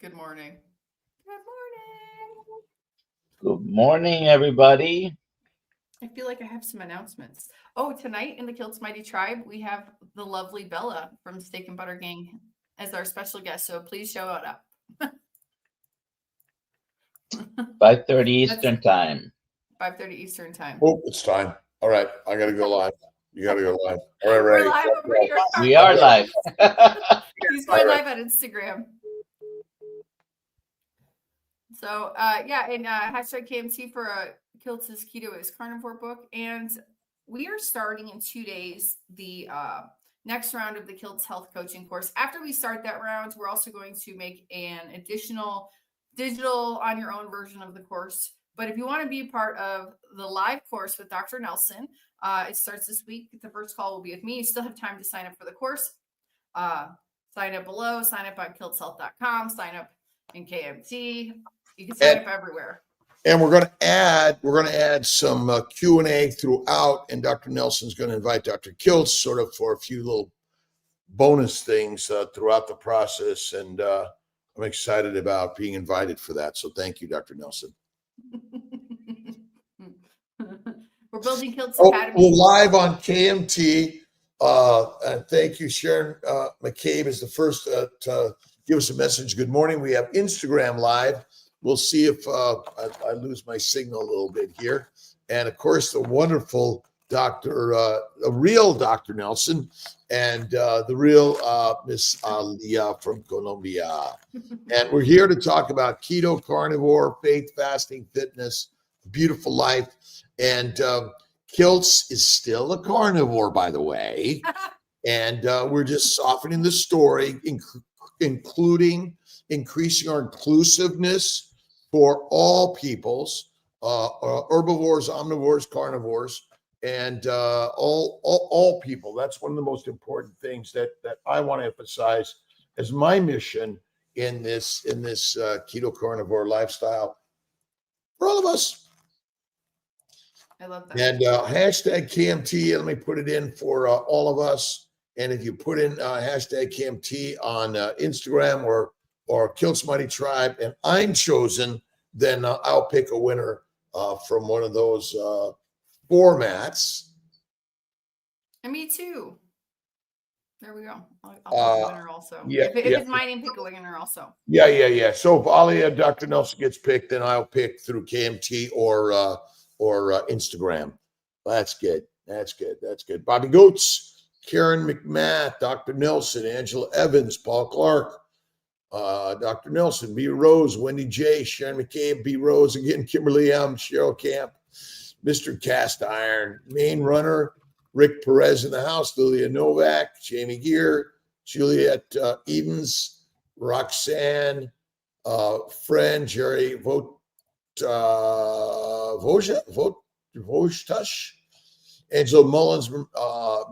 Good morning. Good morning. Good morning, everybody. I feel like I have some announcements. Oh, tonight in the Kiltz Mighty Tribe, we have the lovely Bella from Steak and Butter Gang as our special guest. So please show it up. 5:30 Eastern Time. 5:30 Eastern Time. Oh, it's time. All right, I gotta go live. You gotta go live. All right, We're ready. live over here. We are live. He's going live on Instagram. So yeah, and hashtag KMT for Kiltz's Keto is Carnivore book. And we are starting in 2 days the next round of the Kiltz Health Coaching course. After we start that round, we're also going to make an additional digital on your own version of the course. But if you want to be part of the live course with Dr. Nelson, it starts this week. The first call will be with me. You still have time to sign up for the course. Sign up below, sign up on kiltzhealth.com, sign up in KMT. You can sign up everywhere. And we're going to add some Q&A throughout, and Dr. Nelson's going to invite Dr. Kiltz sort of for a few little bonus things throughout the process. And I'm excited about being invited for that. So thank you, Dr. Nelson. We're building Kiltz Academy. We're live on KMT. And thank you, Sharon McCabe is the first to give us a message. Good morning. We have Instagram live. We'll see if I lose my signal a little bit here. And of course, the wonderful the real Dr. Nelson and the real Miss Alia from Colombia. And we're here to talk about keto, carnivore, faith, fasting, fitness, beautiful life. And Kiltz is still a carnivore, by the way. And we're just softening the story, including increasing our inclusiveness for all peoples, herbivores, omnivores, carnivores, and all people. That's one of the most important things that I want to emphasize as my mission in this keto carnivore lifestyle for all of us. I love that. And hashtag KMT, let me put it in for all of us. And if you put in hashtag KMT on Instagram or Kiltz Mighty Tribe, and I'm chosen, then I'll pick a winner from one of those formats. And me too. There we go. I'll pick a winner also. Yeah, if it's my name, pick a winner also. Yeah. So if Alia, Dr. Nelson gets picked, then I'll pick through KMT or Instagram. That's good. Bobby Goats, Karen McMath, Dr. Nelson, Angela Evans, Paul Clark, Dr. Nelson, B. Rose, Wendy J, Sharon McCabe, B. Rose again, Kimberly M, Cheryl Camp, Mr. Cast Iron, Main Runner, Rick Perez in the house, Lilia Novak, Jamie Gear, Juliet Edens, Roxanne, friend Jerry Vojtush, Angela Mullins,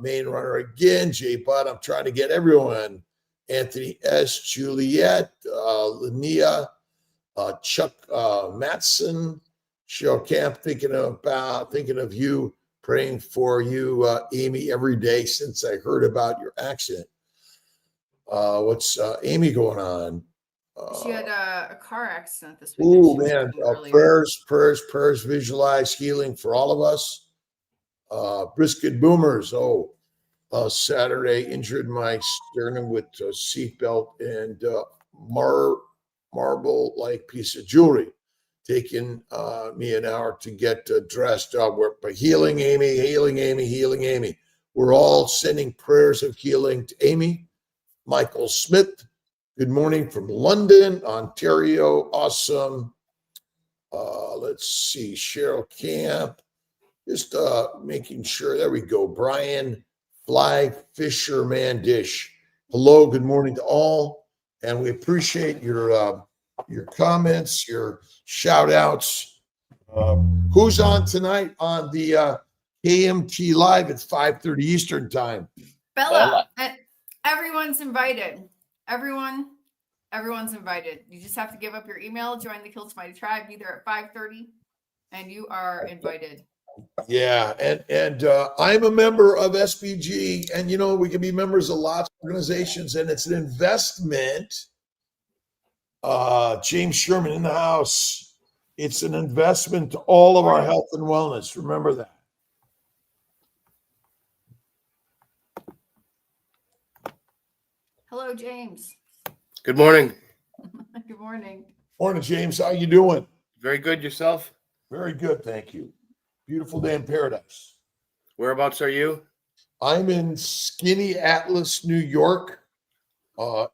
Main Runner again, Jay Butt. I'm trying to get everyone. Anthony S, Juliet, Linnea, Chuck Matson, Cheryl Camp, thinking of you, praying for you, Amy, every day since I heard about your accident. What's Amy going on? She had a car accident this week. Oh man, prayers, visualize healing for all of us. Brisket Boomers. Saturday injured my sternum with a seatbelt and marble-like piece of jewelry. Taking me an hour to get dressed up. But healing Amy. We're all sending prayers of healing to Amy. Michael Smith, good morning from London, Ontario. Awesome. Let's see, Cheryl Camp. Just making sure. There we go. Brian Fly Fisherman Dish. Hello, good morning to all. And we appreciate your comments, your shout outs. Who's on tonight on the KMT Live at 5:30 Eastern Time? Bella. Everyone's invited. Everyone's invited. You just have to give up your email, join the Kiltz Mighty Tribe, be there at 5:30, and you are invited. Yeah, and I'm a member of SBG, and we can be members of lots of organizations, and it's an investment James Sherman in the house. It's an investment to all of our health and wellness. Remember that. Hello, James. Good morning. Good morning. Morning, James. How you doing? Very good. Yourself? Very good, thank you. Beautiful day in paradise. Whereabouts are you? I'm in Skinny Atlas, New York,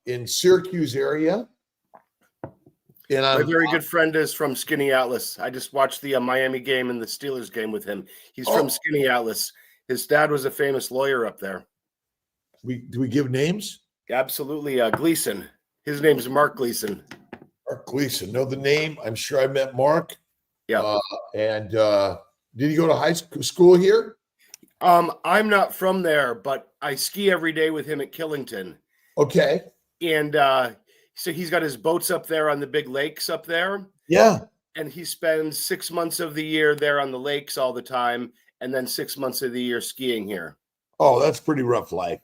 in Syracuse area. And My very good friend is from Skinny Atlas. I just watched the Miami game and the Steelers game with him. He's from Skinny Atlas. His dad was a famous lawyer up there. Do we give names? Absolutely. Gleason. His name's Mark Gleason. Mark Gleason. Know the name? I'm sure I met Mark. Yeah. And did he go to high school here? I'm not from there, but I ski every day with him at Killington. Okay. And so he's got his boats up there on the big lakes up there. Yeah. And he spends 6 months of the year there on the lakes all the time, and then 6 months of the year skiing here. Oh, that's pretty rough life.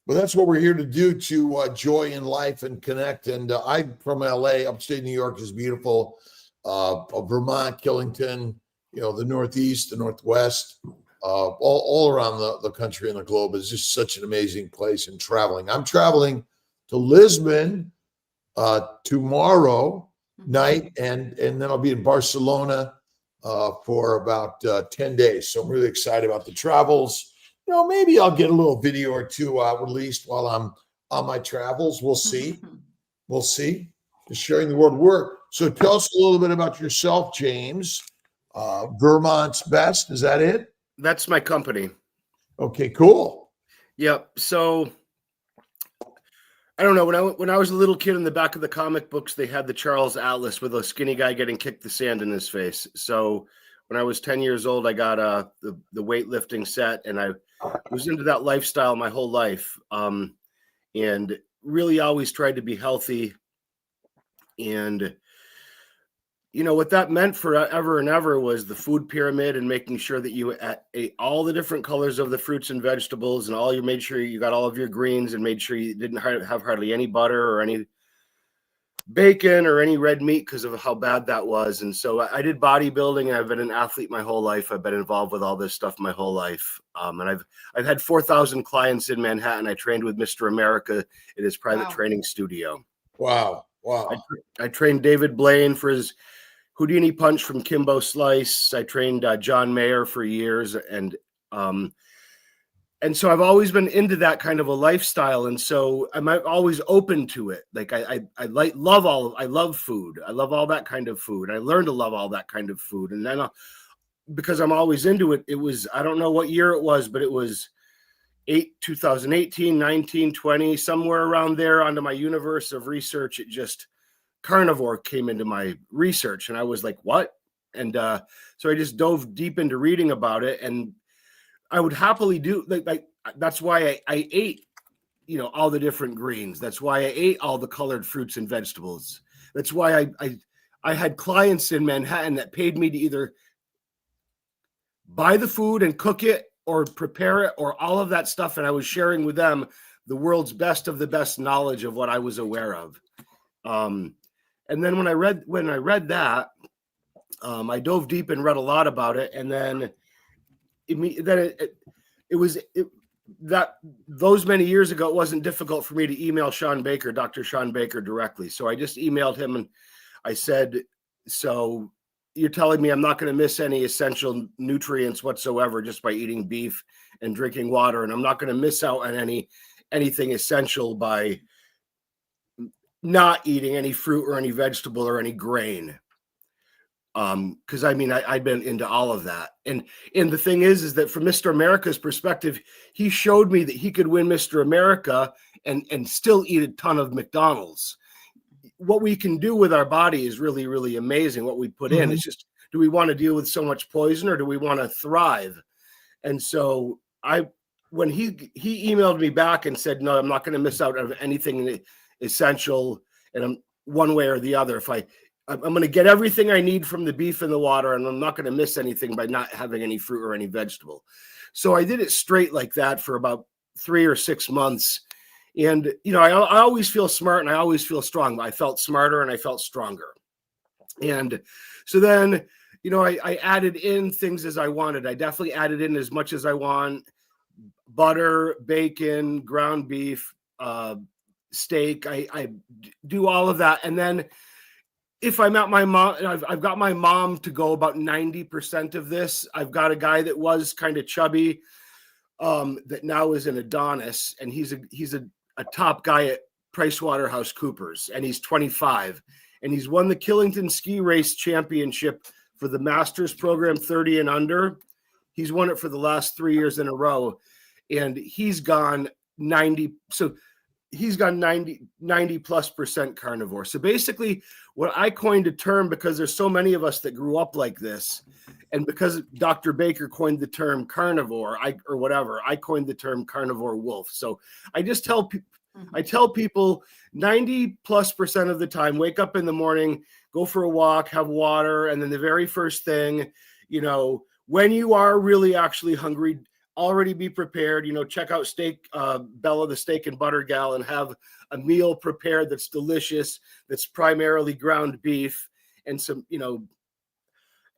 But that's what we're here to do, to joy in life and connect. And I'm from LA. Upstate New York is beautiful. Vermont, Killington, the Northeast, the Northwest, all around the country and the globe is just such an amazing place. And traveling. I'm traveling to Lisbon tomorrow night, and then I'll be in Barcelona for about 10 days. So I'm really excited about the travels. Maybe I'll get a little video or two released while I'm on my travels. We'll see. We'll see. Just sharing the word work. So tell us a little bit about yourself, James. Vermont's Best. Is that it? That's my company. Okay, cool. Yep. So I don't know. When I was a little kid, in the back of the comic books, they had the Charles Atlas with a skinny guy getting kicked the sand in his face. So when I was 10 years old, I got the weightlifting set, and I was into that lifestyle my whole life, and really always tried to be healthy. And what that meant forever and ever was the food pyramid, and making sure that you ate all the different colors of the fruits and vegetables, and you made sure you got all of your greens, and made sure you didn't have hardly any butter or any bacon or any red meat because of how bad that was. And so I did bodybuilding, and I've been an athlete my whole life. I've been involved with all this stuff my whole life. And I've had 4,000 clients in Manhattan. I trained with Mr. America at his private training studio. Wow. I trained David Blaine for his Houdini punch from Kimbo Slice. I trained John Mayer for years, and so I've always been into that kind of a lifestyle, and so I'm always open to it. Like I love food. I love all that kind of food. I learned to love all that kind of food, and then because I'm always into it, it was, I don't know what year it was, but it was 2018, 19, 20, somewhere around there, onto my universe of research. It just, carnivore came into my research, and I was like, what? And so I just dove deep into reading about it, and I would happily do like that's why I ate, all the different greens. That's why I ate all the colored fruits and vegetables. That's why I had clients in Manhattan that paid me to either buy the food and cook it or prepare it or all of that stuff. And I was sharing with them the world's best of the best knowledge of what I was aware of. And then when I read that, I dove deep and read a lot about it. And then those many years ago, it wasn't difficult for me to email Dr. Sean Baker directly. So I just emailed him, and I said, so you're telling me I'm not going to miss any essential nutrients whatsoever just by eating beef and drinking water, and I'm not going to miss out on anything essential by not eating any fruit or any vegetable or any grain. Because I've been into all of that, and the thing is that from Mr. America's perspective, he showed me that he could win Mr. America and still eat a ton of McDonald's. What we can do with our body is really, really amazing. What we put in, it's just, do we want to deal with so much poison, or do we want to thrive? And so when he emailed me back and said, no, I'm not going to miss out on anything essential, and I'm one way or the other. I'm going to get everything I need from the beef and the water, and I'm not going to miss anything by not having any fruit or any vegetable. So I did it straight like that for about 3 or 6 months. And, I always feel smart and I always feel strong, but I felt smarter and I felt stronger. And so then, I added in things as I wanted. I definitely added in as much as I want: butter, bacon, ground beef, steak. I do all of that. And then if I'm at my mom, I've got my mom to go about 90% of this. I've got a guy that was kind of chubby, that now is an Adonis, and he's a top guy at PricewaterhouseCoopers, and he's 25, and he's won the Killington Ski Race Championship for the Masters program, 30 and under. He's won it for the last 3 years in a row, and he's gone 90. So he's gone 90+% carnivore. So basically what I coined a term, because there's so many of us that grew up like this, and because Dr. Baker coined the term carnivore, I coined the term carnivore wolf. So I just tell people 90+% of the time, wake up in the morning, go for a walk, have water. And then the very first thing, when you are really actually hungry, already be prepared, check out Bella, the steak and butter gal, and have a meal prepared that's delicious, that's primarily ground beef and some,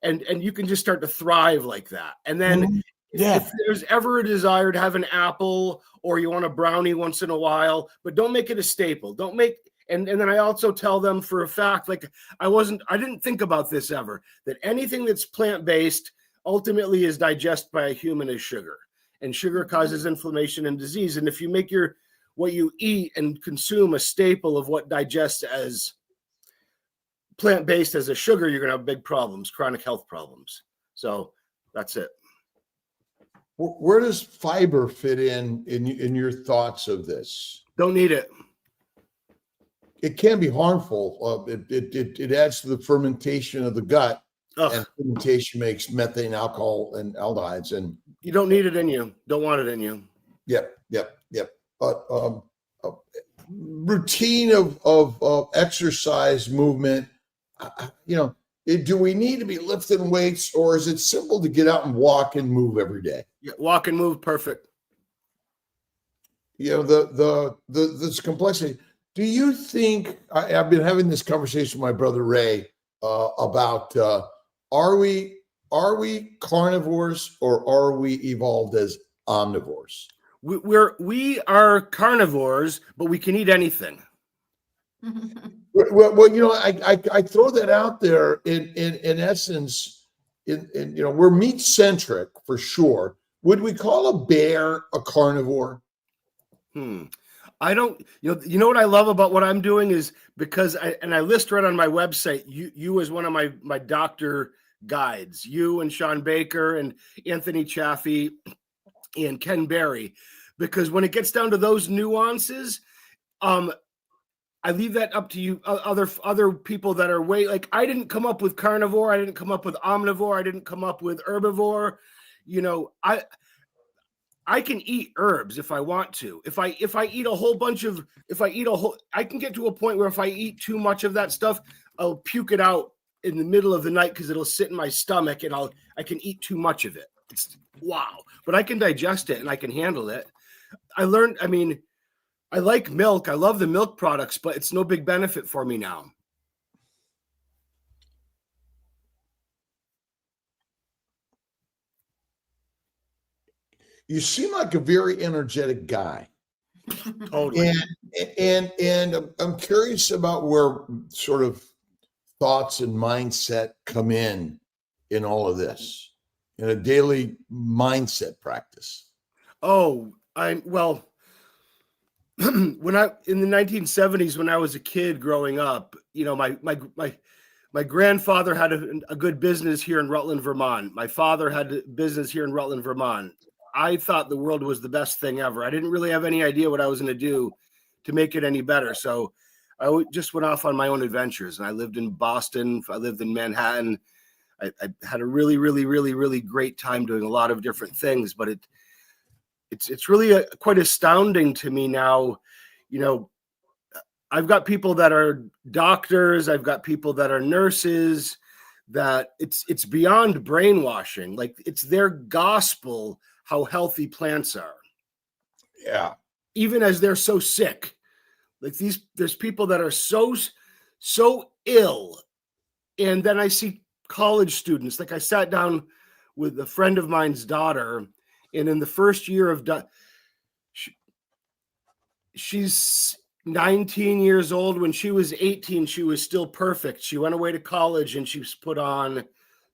and you can just start to thrive like that. And then if there's ever a desire to have an apple or you want a brownie once in a while, but don't make it a staple. And then I also tell them for a fact, like I didn't think about this ever, that anything that's plant-based ultimately is digested by a human as sugar, and sugar causes inflammation and disease. And if you make what you eat and consume a staple of what digests as plant-based as a sugar, you're going to have big problems, chronic health problems. So that's it. Where does fiber fit in your thoughts of this? Don't need it. It can be harmful. It adds to the fermentation of the gut. Ugh. And fermentation makes methane, alcohol, and aldehydes. And you don't need it in you. Don't want it in you. Yep. But routine of exercise, movement. Do we need to be lifting weights, or is it simple to get out and walk and move every day? Yeah, walk and move, perfect. This complexity. Do you think I've been having this conversation with my brother Ray about are we carnivores or are we evolved as omnivores? We are carnivores, but we can eat anything. Well, I throw that out there in essence. We're meat centric for sure. Would we call a bear a carnivore? I don't. You know what I love about what I'm doing is because I list right on my website. You as one of my doctor guides. You and Sean Baker and Anthony Chaffee and Ken Berry, because when it gets down to those nuances, I leave that up to you, other people that are I didn't come up with carnivore. I didn't come up with omnivore. I didn't come up with herbivore. I can eat herbs if I want to. If I eat a whole bunch of, I can get to a point where if I eat too much of that stuff, I'll puke it out in the middle of the night because it'll sit in my stomach and I can eat too much of it. It's wow. But I can digest it and I can handle it. I like milk. I love the milk products, but it's no big benefit for me now. You seem like a very energetic guy. Totally. And I'm curious about where sort of thoughts and mindset come in all of this, in a daily mindset practice. When in the 1970s, when I was a kid growing up, my grandfather had a good business here in Rutland, Vermont. My father had a business here in Rutland, Vermont. I thought the world was the best thing ever. I didn't really have any idea what I was going to do to make it any better. So I just went off on my own adventures, and I lived in Boston. I lived in Manhattan. I had a really, really, really, really great time doing a lot of different things, but it's really quite astounding to me now. I've got people that are doctors. I've got people that are nurses, that it's beyond brainwashing. Like, it's their gospel how healthy plants are. Yeah. even as they're so sick. Like there's people that are so ill. And then I see college students. Like I sat down with a friend of mine's daughter, and in the first year of she's 19 years old. When she was 18, she was still perfect. She went away to college and she's put on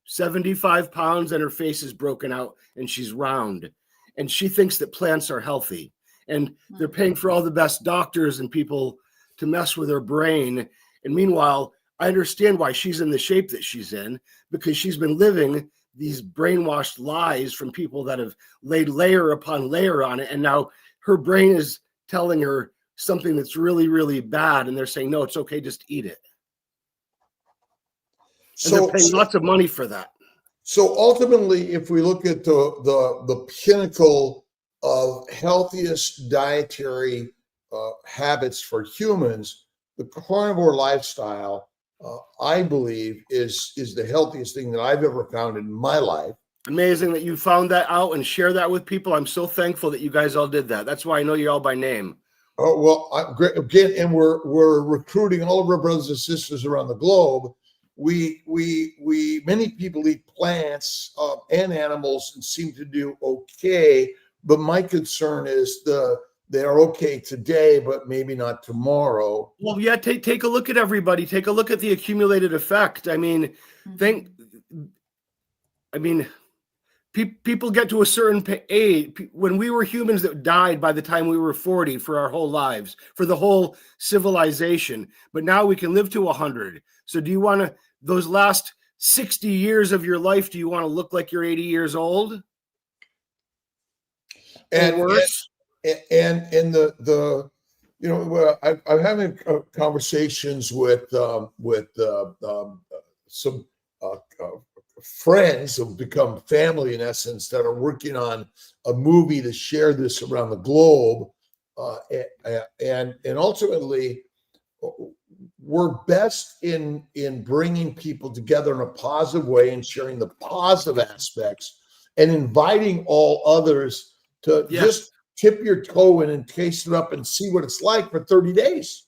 75 pounds and her face is broken out and she's round. And she thinks that plants are healthy. And they're paying for all the best doctors and people to mess with her brain. And meanwhile, I understand why she's in the shape that she's in, because she's been living these brainwashed lies from people that have laid layer upon layer on it. And now her brain is telling her something that's really, really bad. And they're saying, no, it's okay, just eat it. And they're paying lots of money for that. So ultimately, if we look at the pinnacle of healthiest dietary habits for humans, the carnivore lifestyle, I believe, is the healthiest thing that I've ever found in my life. Amazing that you found that out and share that with people. I'm so thankful that you guys all did that. That's why I know you all by name. Oh, well, again, and we're recruiting all of our brothers and sisters around the globe. Many people eat plants and animals and seem to do okay. But my concern is they are okay today, but maybe not tomorrow. Well, yeah, take a look at everybody. Take a look at the accumulated effect. I mean, people get to a certain age. When we were humans that died by the time we were 40 for our whole lives, for the whole civilization. But now we can live to 100. So do you want to, those last 60 years of your life, do you want to look like you're 80 years old? And worse? And the you know, I'm having conversations with some friends who've become family in essence that are working on a movie to share this around the globe, and ultimately we're best in bringing people together in a positive way and sharing the positive aspects and inviting all others to just tip your toe in and taste it up and see what it's like for 30 days.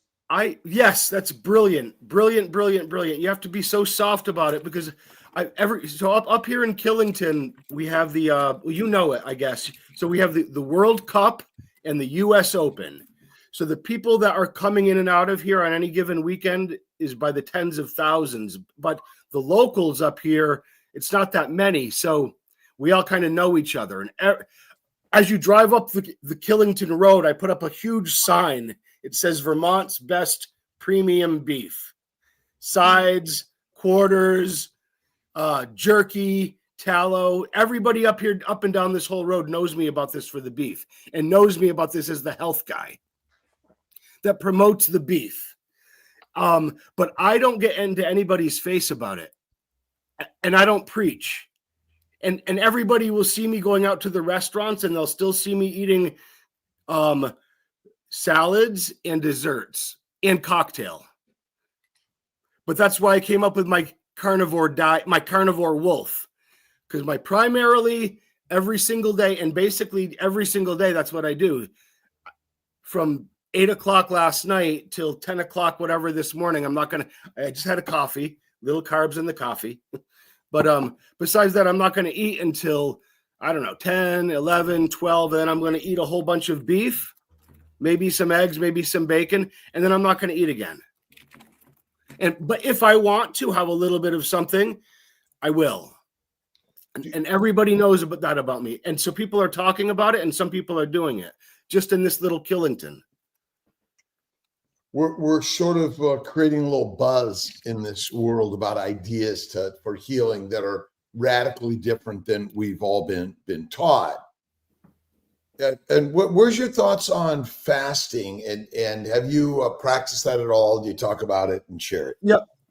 Yes, that's brilliant. You have to be so soft about it, because up here in Killington, we have the you know it, I guess. So we have the World Cup and the US Open. So the people that are coming in and out of here on any given weekend is by the tens of thousands, but the locals up here, it's not that many. So we all kind of know each other. And as you drive up the Killington Road, I put up a huge sign. It says Vermont's best premium beef. Sides, quarters, jerky, tallow. Everybody up here, up and down this whole road knows me about this for the beef, and knows me about this as the health guy that promotes the beef. But I don't get into anybody's face about it. And I don't preach. And everybody will see me going out to the restaurants, and they'll still see me eating salads and desserts and cocktail. But that's why I came up with my carnivore diet, my carnivore wolf, because my primarily every single day, and basically every single day, that's what I do. From 8 o'clock last night till 10 o'clock, whatever this morning, I just had a coffee, little carbs in the coffee. But besides that, I'm not going to eat until, I don't know, 10, 11, 12. And then I'm going to eat a whole bunch of beef, maybe some eggs, maybe some bacon. And then I'm not going to eat again. But if I want to have a little bit of something, I will. And everybody knows about me. And so people are talking about it, and some people are doing it just in this little Killington. We're sort of creating a little buzz in this world about ideas for healing that are radically different than we've all been taught. And where's your thoughts on fasting? And have you practiced that at all? Do you talk about it and share it?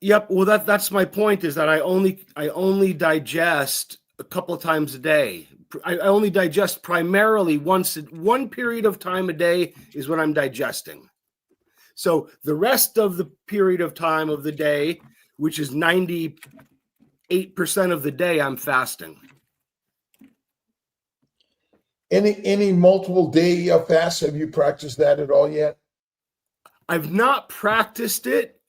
Yep. Well, that's my point, is that I only digest a couple of times a day. I only digest primarily one period of time a day is when I'm digesting. So the rest of the period of time of the day, which is 98% of the day, I'm fasting. Any multiple day fasts? Have you practiced that at all yet? I've not practiced it.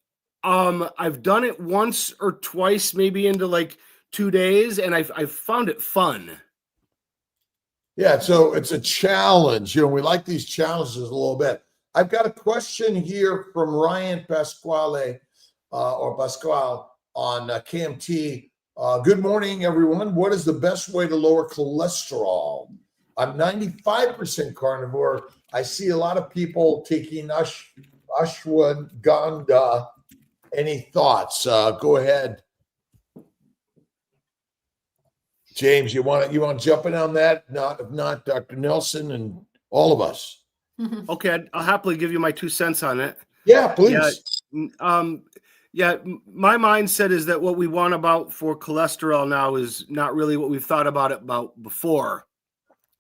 I've done it once or twice, maybe into like 2 days, and I've found it fun. Yeah, so it's a challenge. We like these challenges a little bit. I've got a question here from Ryan Pasquale or Pasquale on KMT. Good morning, everyone. What is the best way to lower cholesterol? I'm 95% carnivore. I see a lot of people taking ashwagandha. Any thoughts? Go ahead. James, you want to jump in on that? If not Dr. Nelson and all of us. Okay, I'll happily give you my 2 cents on it. Yeah, please. Yeah, my mindset is that what we want about for cholesterol now is not really what we've thought about before.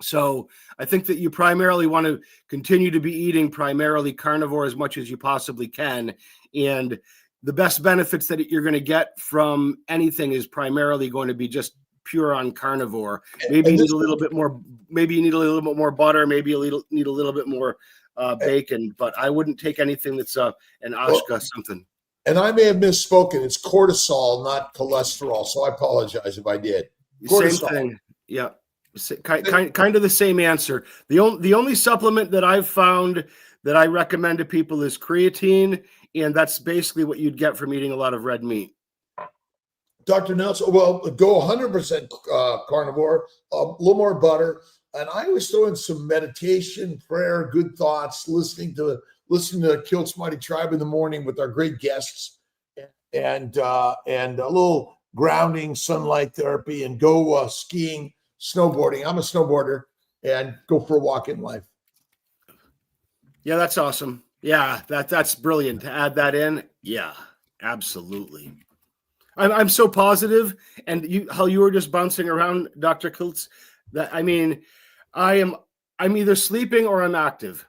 So I think that you primarily want to continue to be eating primarily carnivore as much as you possibly can. And the best benefits that you're going to get from anything is primarily going to be just pure on carnivore. Maybe you need a little bit more. Maybe you need a little bit more butter. Maybe you need a little bit more bacon. But I wouldn't take anything that's an ashka something. And I may have misspoken. It's cortisol, not cholesterol. So I apologize if I did. Cortisol. Same thing. Yeah, kind of the same answer. The only supplement that I've found that I recommend to people is creatine, and that's basically what you'd get from eating a lot of red meat. Dr. Nelson, well, go 100% carnivore, a little more butter. And I always throw in some meditation, prayer, good thoughts, listening to Kiltz Mighty Tribe in the morning with our great guests, and a little grounding, sunlight therapy, and go skiing, snowboarding. I'm a snowboarder, and go for a walk in life. Yeah, that's awesome. Yeah, that's brilliant to add that in. Yeah, absolutely. I'm so positive, and how you were just bouncing around, Dr. Kiltz, that I'm either sleeping or I'm active.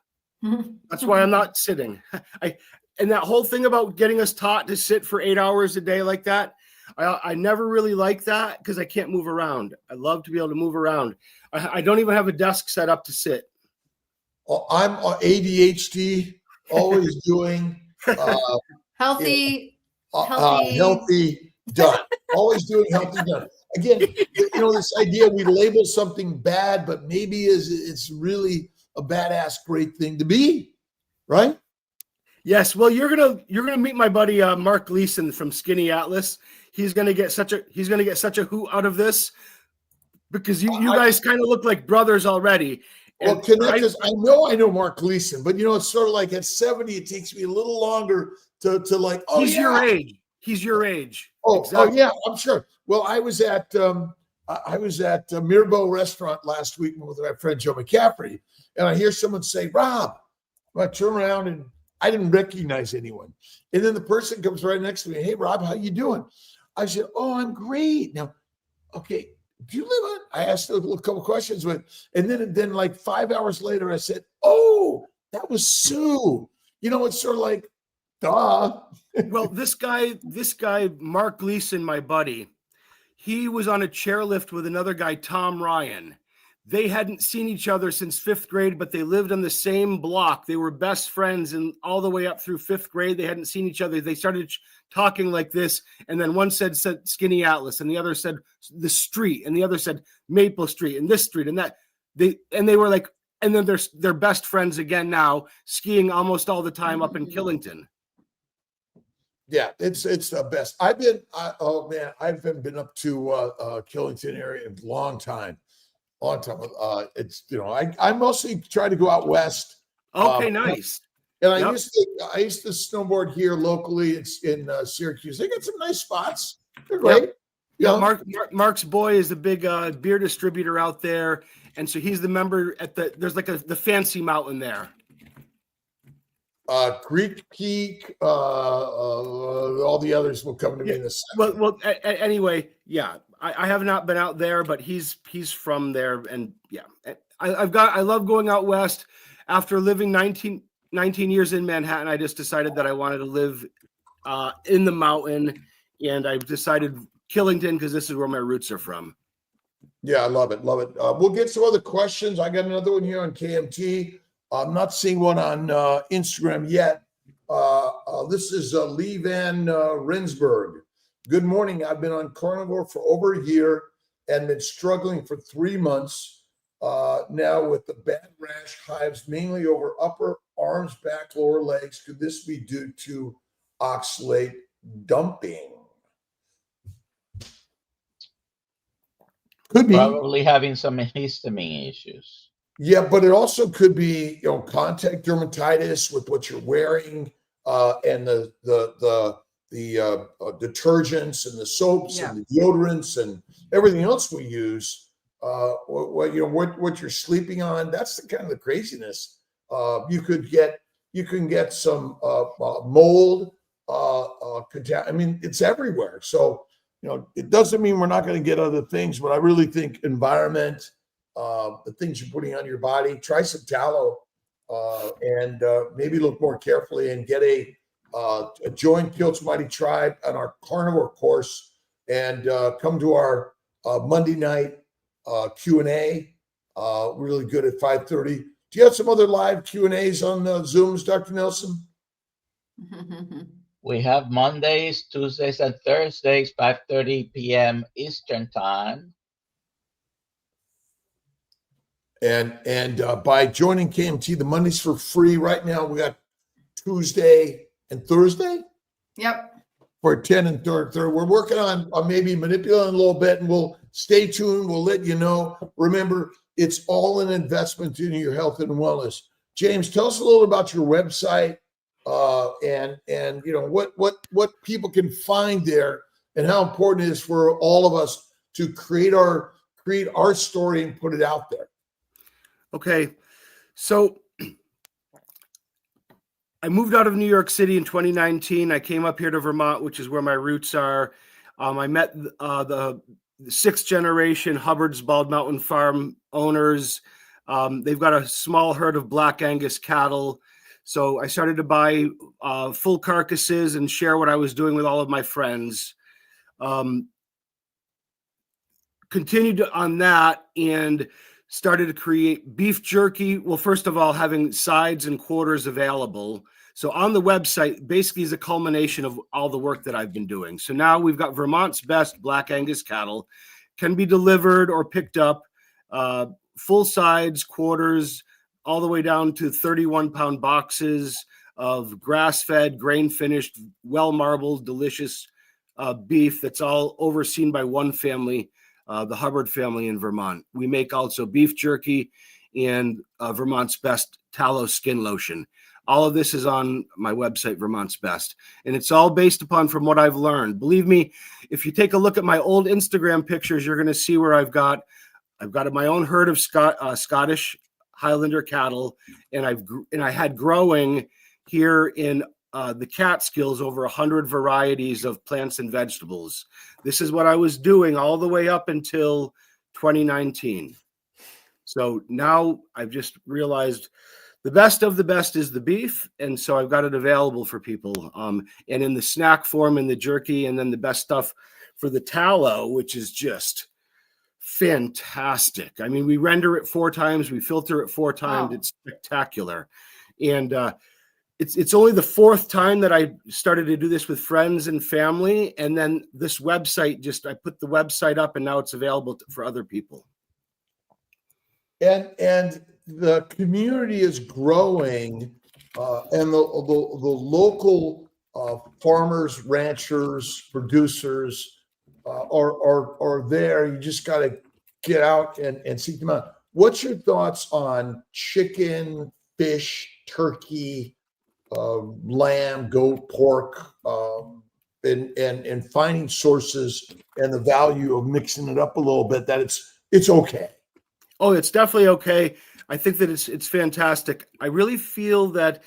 That's why I'm not sitting. And that whole thing about getting us taught to sit for 8 hours a day like that, I never really like that because I can't move around. I love to be able to move around. I don't even have a desk set up to sit. I'm ADHD, always doing healthy, done. Always doing healthy done. Again, this idea we label something bad, but maybe it's really a badass great thing to be, right? Yes. Well, you're gonna meet my buddy Mark Gleason from Skinny Atlas. He's gonna get such a hoot out of this because you guys kind of look like brothers already. Well, connect us. I know Mark Gleason, but it's sort of like at 70, it takes me a little longer to like. Oh, he's your age. He's your age. Oh, exactly. Oh yeah, I'm sure. Well, I was at Mirbeau Restaurant last week with my friend Joe McCaffrey, and I hear someone say, "Rob," I turn around and I didn't recognize anyone, and then the person comes right next to me. Hey, Rob, how you doing? I said, "Oh, I'm great." Now, okay, do you live on? I asked a couple questions, and then like 5 hours later, I said, "Oh, that was Sue." It's sort of like, duh. Well, this guy, Mark Gleason, my buddy, he was on a chairlift with another guy, Tom Ryan. They hadn't seen each other since 5th grade, but they lived on the same block. They were best friends, and all the way up through 5th grade, they hadn't seen each other. They started talking like this, and then one said Skinny Atlas, and the other said the street, and the other said Maple Street, and this street, and that. They were like, and then they're best friends again now, skiing almost all the time up in Killington. Yeah, it's the best. I've been up to Killington area a long time. It's I mostly try to go out west. Okay, nice. And I used to snowboard here locally. It's in Syracuse. They got some nice spots. They're great. Yep. Mark's boy is a big beer distributor out there, and so he's the member at there's like the fancy mountain there. Creek Peak, all the others will come to me in a second. Well, anyway, yeah, I have not been out there, but he's from there, and yeah, I love going out west. After living 19 years in Manhattan, I just decided that I wanted to live in the mountain, and I decided Killington because this is where my roots are from. Yeah, I love it. Love it. We'll get some other questions. I got another one here on KMT. I'm not seeing one on Instagram yet. This is Lee Van Rensburg. Good morning. I've been on carnivore for over a year and been struggling for 3 months now with the bad rash hives, mainly over upper arms, back, lower legs. Could this be due to oxalate dumping? Could be. Probably having some histamine issues. Yeah, but it also could be, contact dermatitis with what you're wearing, and the detergents and the soaps and the deodorants and everything else we use. What you're sleeping on. That's the kind of the craziness. You can get some mold. I mean, it's everywhere. So it doesn't mean we're not going to get other things, but I really think environment. The things you're putting on your body, try some tallow, and maybe look more carefully and get a join Kiltz Mighty Tribe on our carnivore course, and come to our Monday night Q&A. Really good at 5:30. Do you have some other live Q&As on Zooms, Dr. Nelson? We have Mondays, Tuesdays, and Thursdays, 5:30 p.m. Eastern Time. And by joining KMT, the Mondays for free. Right now, we got Tuesday and Thursday. Yep. For 10 and 3rd. We're working on maybe manipulating a little bit, and we'll stay tuned. We'll let you know. Remember, it's all an investment in your health and wellness. James, tell us a little about your website, and what people can find there, and how important it is for all of us to create our story and put it out there. Okay, so I moved out of New York City in 2019. I came up here to Vermont, which is where my roots are. I met the 6th generation Hubbard's Bald Mountain Farm owners. They've got a small herd of Black Angus cattle. So I started to buy full carcasses and share what I was doing with all of my friends. Continued on that and started to create beef jerky. Well, first of all, having sides and quarters available. So on the website, basically is a culmination of all the work that I've been doing. So now we've got Vermont's best Black Angus cattle, can be delivered or picked up, full sides, quarters, all the way down to 31-pound boxes of grass-fed, grain-finished, well-marbled, delicious beef that's all overseen by one family, the Hubbard family in Vermont. We make also beef jerky and Vermont's best tallow skin lotion. All of this is on my website, Vermont's Best. And it's all based upon from what I've learned. Believe me, if you take a look at my old Instagram pictures, you're going to see where I've got my own herd of Scottish Highlander cattle. And I had growing here in the Catskills over 100 varieties of plants and vegetables. This is what I was doing all the way up until 2019. So now I've just realized the best of the best is the beef. And so I've got it available for people. And in the snack form, in the jerky, and then the best stuff for the tallow, which is just fantastic. I mean, we render it 4 times, we filter it 4 times. Wow. It's spectacular. And it's only the 4th time that I started to do this with friends and family. And then this website, I put the website up and now it's available for other people. And the community is growing, and the local farmers, ranchers, producers are there. You just got to get out and seek them out. What's your thoughts on chicken, fish, turkey, lamb, goat, pork, and finding sources and the value of mixing it up a little bit, that it's okay? Oh, it's definitely okay. I think that it's fantastic. I really feel that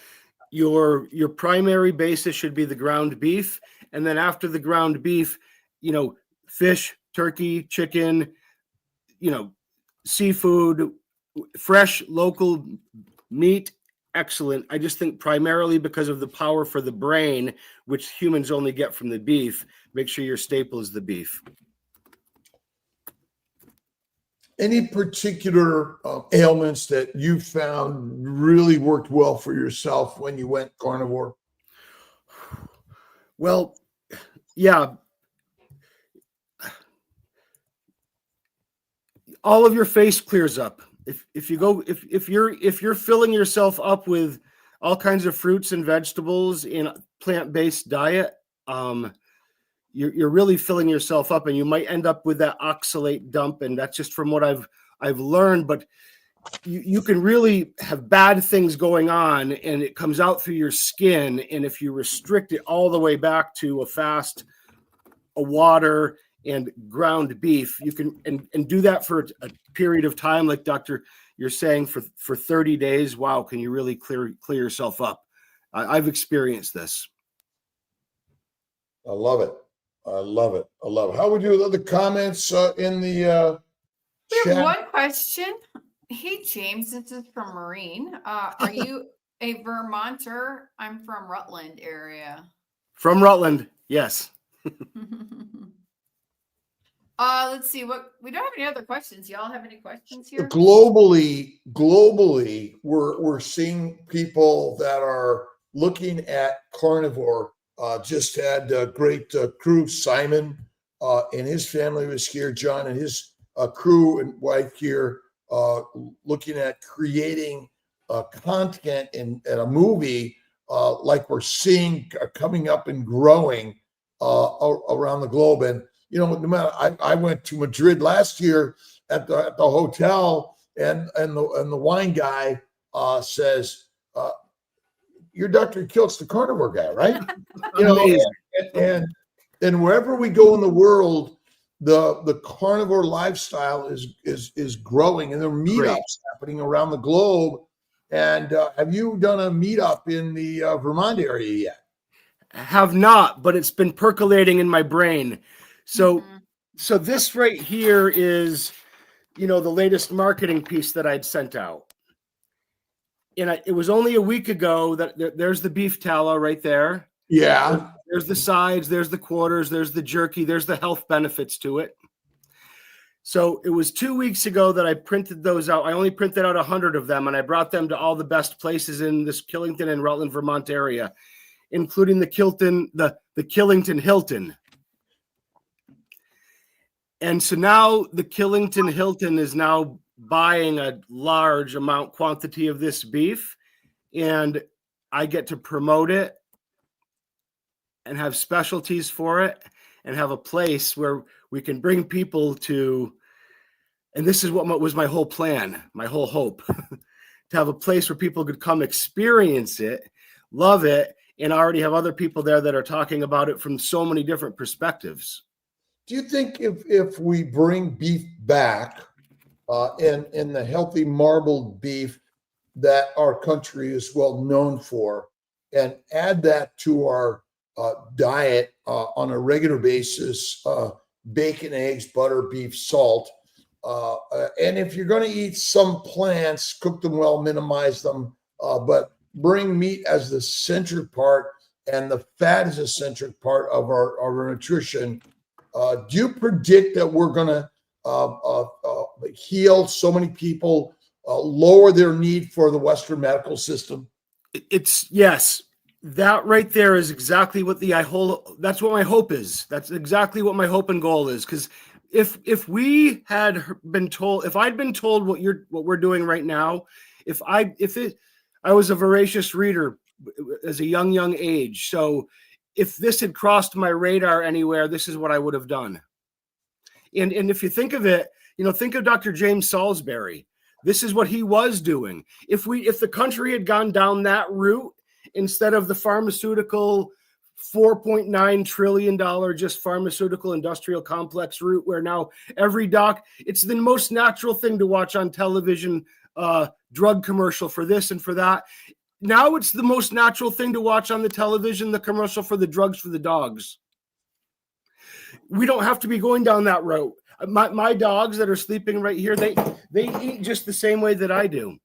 your primary basis should be the ground beef. And then after the ground beef, fish, turkey, chicken, seafood, fresh local meat, excellent. I just think primarily because of the power for the brain, which humans only get from the beef, make sure your staple is the beef. Any particular ailments that you found really worked well for yourself when you went carnivore? Well, yeah. All of your face clears up. If you're filling yourself up with all kinds of fruits and vegetables in a plant-based diet, you're really filling yourself up, and you might end up with that oxalate dump. And that's just from what I've learned. But you can really have bad things going on, and it comes out through your skin. And if you restrict it all the way back to a fast, a water, and ground beef, you can and do that for a period of time, like Doctor, you're saying for 30 days. Wow, can you really clear yourself up? I've experienced this. I love it. I love it. I love it. How would you with other comments in the We have chat? one question. Hey, James, this is from Maureen. Are you a Vermonter? I'm from Rutland area. From Rutland, yes. Let's see what we don't have any other questions. Y'all have any questions here? Globally, we're seeing people that are looking at carnivore. Just had a great crew. Simon and his family was here. John and his crew and wife here, looking at creating content in a movie like we're seeing coming up and growing around the globe. And you know, no matter, I went to Madrid last year at the hotel, and the wine guy says, "You're Dr. Kiltz, the carnivore guy, right?" You know, and wherever we go in the world, the carnivore lifestyle is growing, and there are meetups happening around the globe. And have you done a meetup in the Vermont area yet? Have not, but it's been percolating in my brain. So this right here is, you know, the latest marketing piece that I'd sent out. And it was only a week ago that there's the beef tallow right there. Yeah. There's the sides, there's the quarters, there's the jerky, there's the health benefits to it. So it was 2 weeks ago that I printed those out. I only printed out 100 of them, and I brought them to all the best places in this Killington and Rutland, Vermont area, including the Killington Hilton. And so now the Killington Hilton is now buying a large quantity of this beef, and I get to promote it and have specialties for it and have a place where we can bring people to, and this is what was my whole plan, my whole hope, to have a place where people could come experience it, love it, and I already have other people there that are talking about it from so many different perspectives. Do you think if we bring beef back in the healthy marbled beef that our country is well known for, and add that to our diet on a regular basis, bacon, eggs, butter, beef, salt, and if you're going to eat some plants, cook them well, minimize them, but bring meat as the central part and the fat as a central part of our nutrition, do you predict that we're going to heal so many people, lower their need for the Western medical system? It's yes. That right there is exactly what that's what my hope is. That's exactly what my hope and goal is. Because if we had been told, if I'd been told what we're doing right now, I was a voracious reader as a young age. So if this had crossed my radar anywhere, this is what I would have done. And if you think of it, you know, think of Dr. James Salisbury. This is what he was doing. If the country had gone down that route, instead of the pharmaceutical $4.9 trillion just pharmaceutical industrial complex route, where now every it's the most natural thing to watch on television, drug commercial for this and for that. Now it's the most natural thing to watch on the television, the commercial for the drugs for the dogs. We don't have to be going down that road. My dogs that are sleeping right here, they eat just the same way that I do.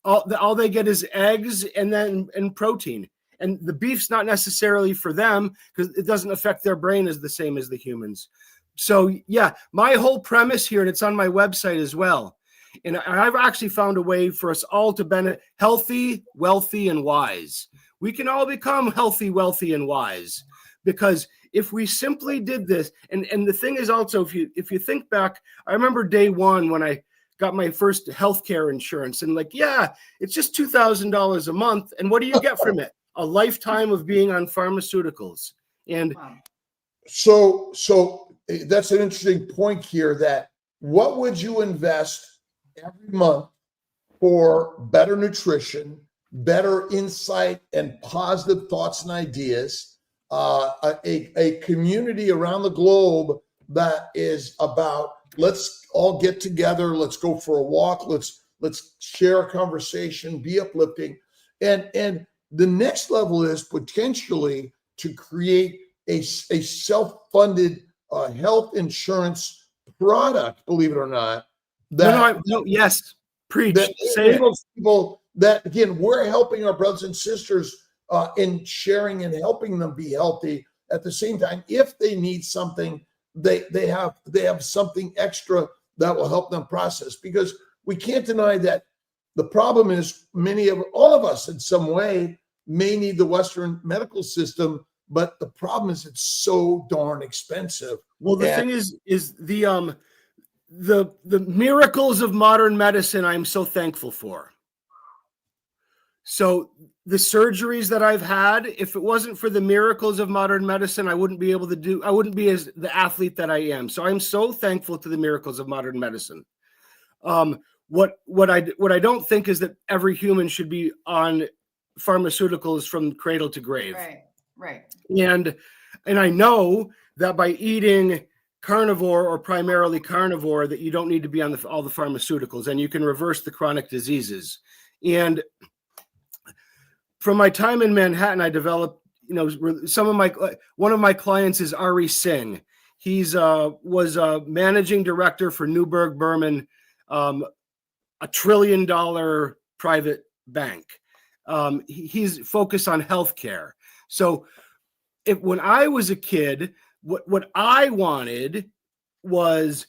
All they get is eggs and protein. And the beef's not necessarily for them because it doesn't affect their brain as the same as the humans. So yeah, my whole premise here, and it's on my website as well. And I've actually found a way for us all to benefit healthy, wealthy, and wise. We can all become healthy, wealthy, and wise because if we simply did this, and the thing is also, if you think back, I remember day one when I got my first healthcare insurance, and like, yeah, it's just $2,000 a month, and what do you get from it? A lifetime of being on pharmaceuticals. And Wow. So that's an interesting point here. That what would you invest every month for better nutrition, better insight, and positive thoughts and ideas? A community around the globe that is about let's all get together, let's go for a walk, let's share a conversation, be uplifting, and the next level is potentially to create a self-funded health insurance product, believe it or not. Yes, preach, That say it. enables people that, again, we're helping our brothers and sisters in sharing and helping them be healthy. At the same time, if they need something, they have something extra that will help them process. Because we can't deny that the problem is all of us in some way may need the Western medical system, but the problem is it's so darn expensive. Well, the thing is the miracles of modern medicine I'm so thankful for. So the surgeries that I've had, if it wasn't for the miracles of modern medicine, I wouldn't be as the athlete that I am. So I'm so thankful to the miracles of modern medicine. What I don't think is that every human should be on pharmaceuticals from cradle to grave. Right. And I know that by eating carnivore or primarily carnivore, that you don't need to be on all the pharmaceuticals, and you can reverse the chronic diseases. And from my time in Manhattan, I developed, one of my clients is Ari Singh. He's was a managing director for Neuberg Berman, $1 trillion private bank. He's focused on healthcare. So when I was a kid, what I wanted was,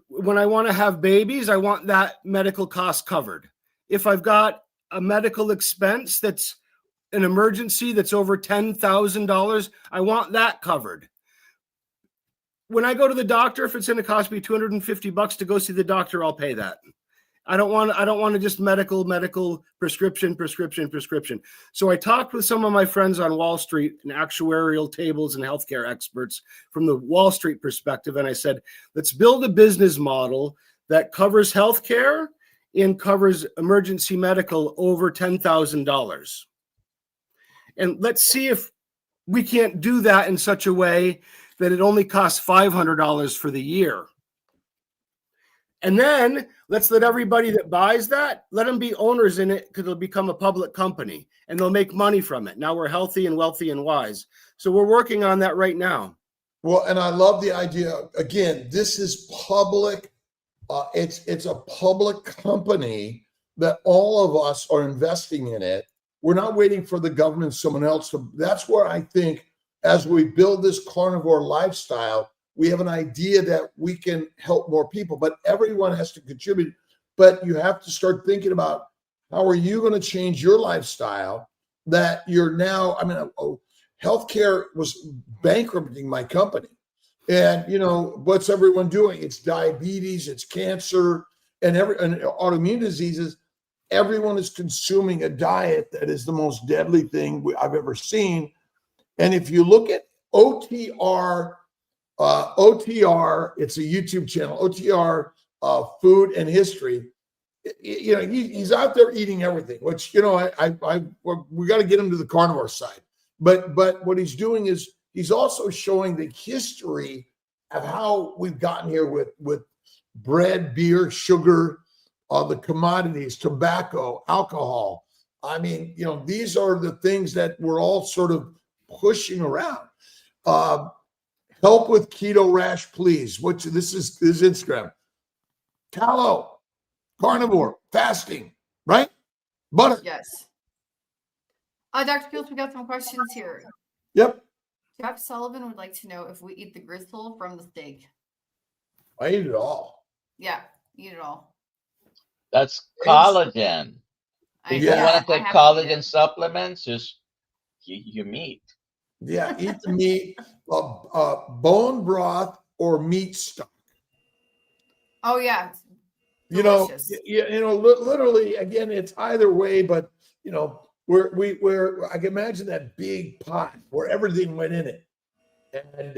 when I want to have babies, I want that medical cost covered. If I've got a medical expense that's an emergency that's over $10,000, I want that covered. When I go to the doctor, if it's going to cost me $250 to go see the doctor, I'll pay that. I don't want to just medical prescription. So I talked with some of my friends on Wall Street and actuarial tables and healthcare experts from the Wall Street perspective. And I said, let's build a business model that covers healthcare and covers emergency medical over $10,000. And let's see if we can't do that in such a way that it only costs $500 for the year. And then let's let everybody that buys that, let them be owners in it, because it'll become a public company and they'll make money from it. Now we're healthy and wealthy and wise. So we're working on that right now. Well, and I love the idea. Again, this is public. It's a public company that all of us are investing in it. We're not waiting for the government, someone else to. That's where I think as we build this carnivore lifestyle, we have an idea that we can help more people, but everyone has to contribute. But you have to start thinking about, how are you going to change your lifestyle that you're now, healthcare was bankrupting my company. And, what's everyone doing? It's diabetes, it's cancer, and autoimmune diseases. Everyone is consuming a diet that is the most deadly thing I've ever seen. And if you look at OTR, it's a YouTube channel, OTR Food and History. He's out there eating everything, which, we got to get him to the carnivore side. But what he's doing is he's also showing the history of how we've gotten here with bread, beer, sugar, the commodities, tobacco, alcohol. These are the things that we're all sort of pushing around. Help with keto rash, please. This is Instagram. Tallow, carnivore, fasting, right? Butter. Yes. Dr. Kiltz, we got some questions here. Yep. Jeff Sullivan would like to know if we eat the gristle from the steak. I eat it all. Yeah, eat it all. That's collagen. Yeah. If you want to I take have to eat collagen it. supplements, just your meat. Yeah, eat the meat, bone broth or meat stock. Oh yeah, You know, delicious. literally, again, it's either way, but you know, I can imagine that big pot where everything went in it, and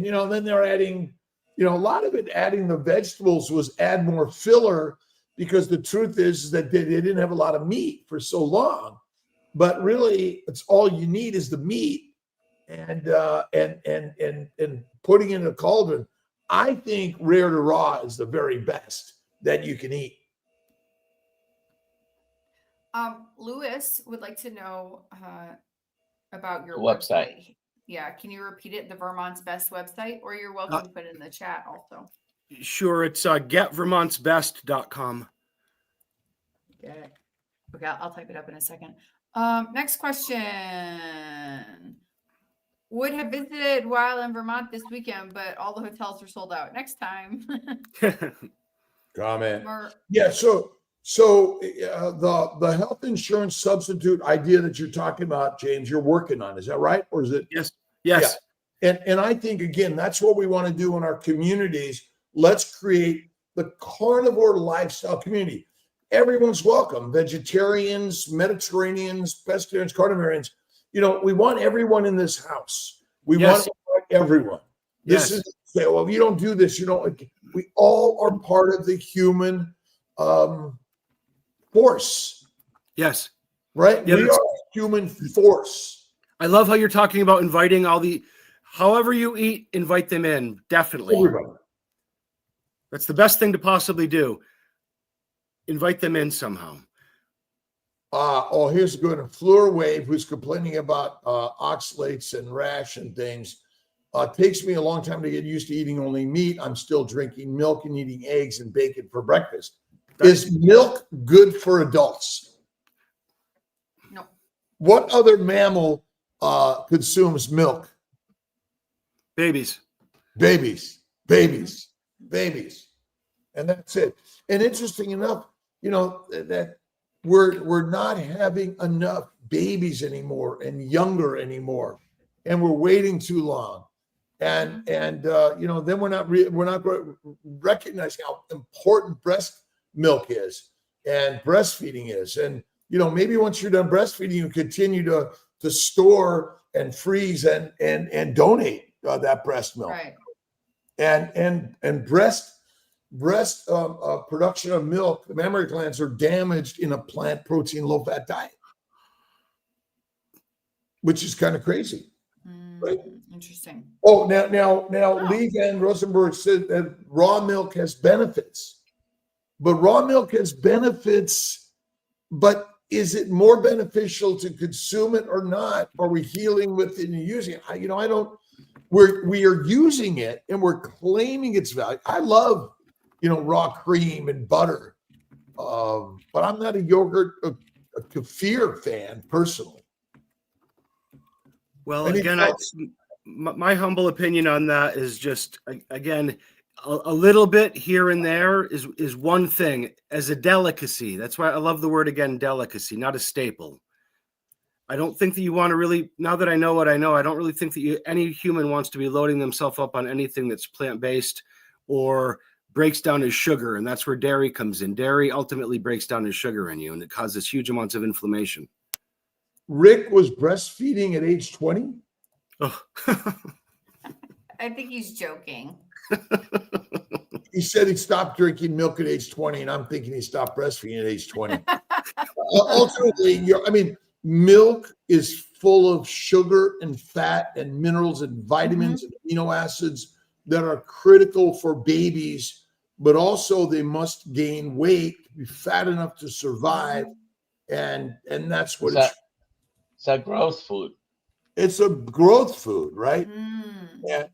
you know, then they're adding, you know, a lot of it adding the vegetables was add more filler because the truth is that they didn't have a lot of meat for so long, but really, it's all you need is the meat, and putting it in a cauldron. I think rare to raw is the very best that you can eat. Lewis would like to know about your Website. website. Yeah, can you repeat it? The Vermont's Best website, or you're welcome to put it in the chat also. Sure, it's getvermontsbest.com. Okay. Okay, I'll type it up in a second. Next question. Would have visited while in Vermont this weekend, but all the hotels are sold out. Next time. Comment. Or- Yeah. So the health insurance substitute idea that you're talking about, James, you're working on, is that right? Or is it? Yes. Yeah. And I think, again, that's what we want to do in our communities. Let's create the carnivore lifestyle community. Everyone's welcome. Vegetarians, Mediterraneans, pescatarians, carnivorians. You know, we want everyone in this house. We want everyone. This is, well, if you don't do this, you don't. We all are part of the human force. Yes. Right? Yeah, we are a human force. I love how you're talking about inviting however you eat, invite them in. Definitely. Everybody. That's the best thing to possibly do. Invite them in somehow. Here's a good one. Fleur Wave, who's complaining about oxalates and rash and things. Takes me a long time to get used to eating only meat. I'm still drinking milk and eating eggs and bacon for breakfast. Is milk good for adults? No. What other mammal consumes milk? Babies. Babies. And that's it. And interesting enough, you know, that we're not having enough babies anymore and younger anymore, and we're waiting too long. And you know, then we're not recognizing how important breast milk is and breastfeeding is. And you know, maybe once you're done breastfeeding, you continue to store and freeze and donate that breast milk. Right. And breast production of milk, the mammary glands are damaged in a plant protein low fat diet, which is kind of crazy. Right. Interesting. Oh, now, Lee Van Rosenberg said that raw milk has benefits, but is it more beneficial to consume it or not? Are we healing with it and using it? We are using it and we're claiming its value. I love, you know, raw cream and butter, but I'm not a yogurt, a kefir fan personally. Well, again, my humble opinion on that is just, again, a little bit here and there is one thing as a delicacy. That's why I love the word, again, delicacy, not a staple. I don't think that you want to really, now that I know what I know, I don't really think that any human wants to be loading themselves up on anything that's plant-based or breaks down as sugar. And that's where dairy comes in. Dairy ultimately breaks down as sugar in you, and it causes huge amounts of inflammation. Rick was breastfeeding at age 20. Oh. I think he's joking. He said he stopped drinking milk at age 20, and I'm thinking he stopped breastfeeding at age 20. Ultimately, milk is full of sugar and fat and minerals and vitamins and amino acids that are critical for babies, but also they must gain weight to be fat enough to survive. And that's what it's a growth food. It's a growth food, right? And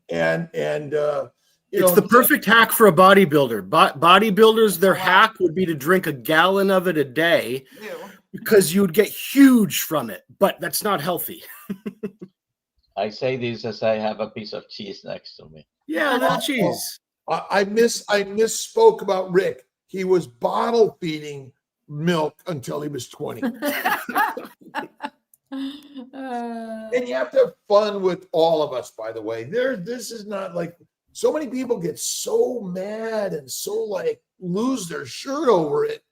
it's the perfect hack for a bodybuilder. Bodybuilders, their hack would be to drink a gallon of it a day. Ew. Because you'd get huge from it, but that's not healthy. I say this as I have a piece of cheese next to me. Yeah, a little cheese. I misspoke about Rick. He was bottle feeding milk until he was 20. And you have to have fun with all of us, by the way. This is not like, so many people get so mad and so like lose their shirt over it.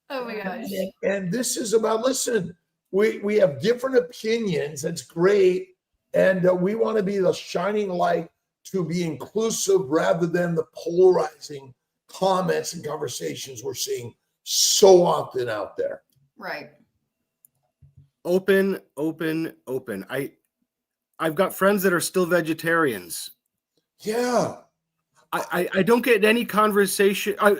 Oh my gosh. And this is about, listen, we have different opinions. That's great. And we want to be the shining light to be inclusive rather than the polarizing comments and conversations we're seeing so often out there. Right. Open. I've got friends that are still vegetarians. Yeah. I don't get any conversation. I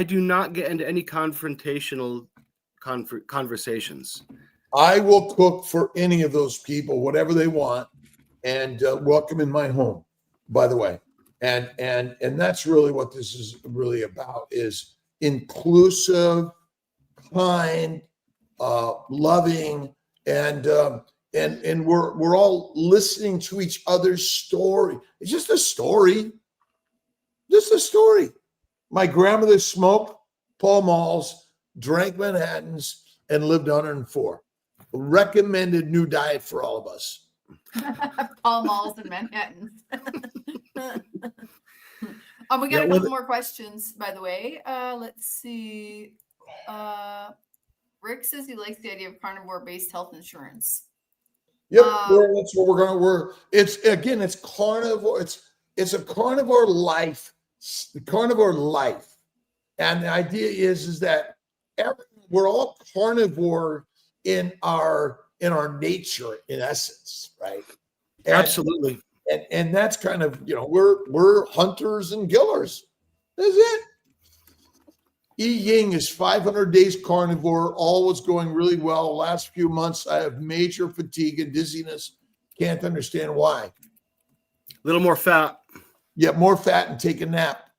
do not get into any confrontational conversations. I will cook for any of those people, whatever they want, and welcome in my home, by the way. And that's really what this is really about, is inclusive, kind, loving, and we're all listening to each other's story. It's just a story. Just a story. My grandmother smoked Pall Malls, drank Manhattans, and lived 104. Recommended new diet for all of us. Pall Malls and Manhattan. We got a couple more questions, by the way. Let's see. Rick says he likes the idea of carnivore-based health insurance. Yep, that's what it's carnivore. It's a carnivore life. Carnivore life, and the idea is that we're all carnivore in our nature, in essence, right? And, absolutely. And that's kind of, we're hunters and killers. That's it. Yi Ying is 500 days carnivore, all was going really well. Last few months, I have major fatigue and dizziness. Can't understand why. A little more fat. Yeah, more fat and take a nap.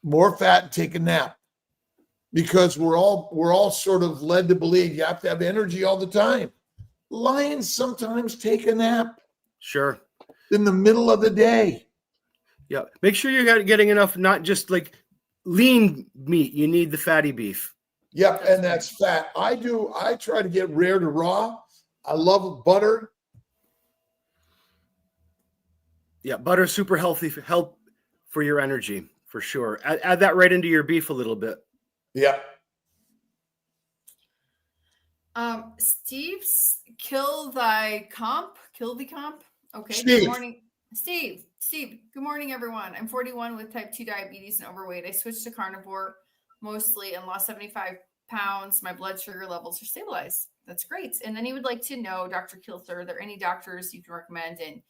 More fat and take a nap. Because we're all sort of led to believe you have to have energy all the time. Lions sometimes take a nap. Sure. In the middle of the day. Yeah. Make sure you're getting enough, not just like lean meat. You need the fatty beef. Yep, and that's fat. I try to get rare to raw. I love butter. Yeah, butter's super healthy for your energy, for sure. Add that right into your beef a little bit. Yeah. Steve's kill the comp. Okay. Steve. Good morning, Steve. Good morning, everyone. I'm 41 with type 2 diabetes and overweight. I switched to carnivore mostly and lost 75 pounds. My blood sugar levels are stabilized. That's great. And then he would like to know, Dr. Kiltz, are there any doctors you can recommend in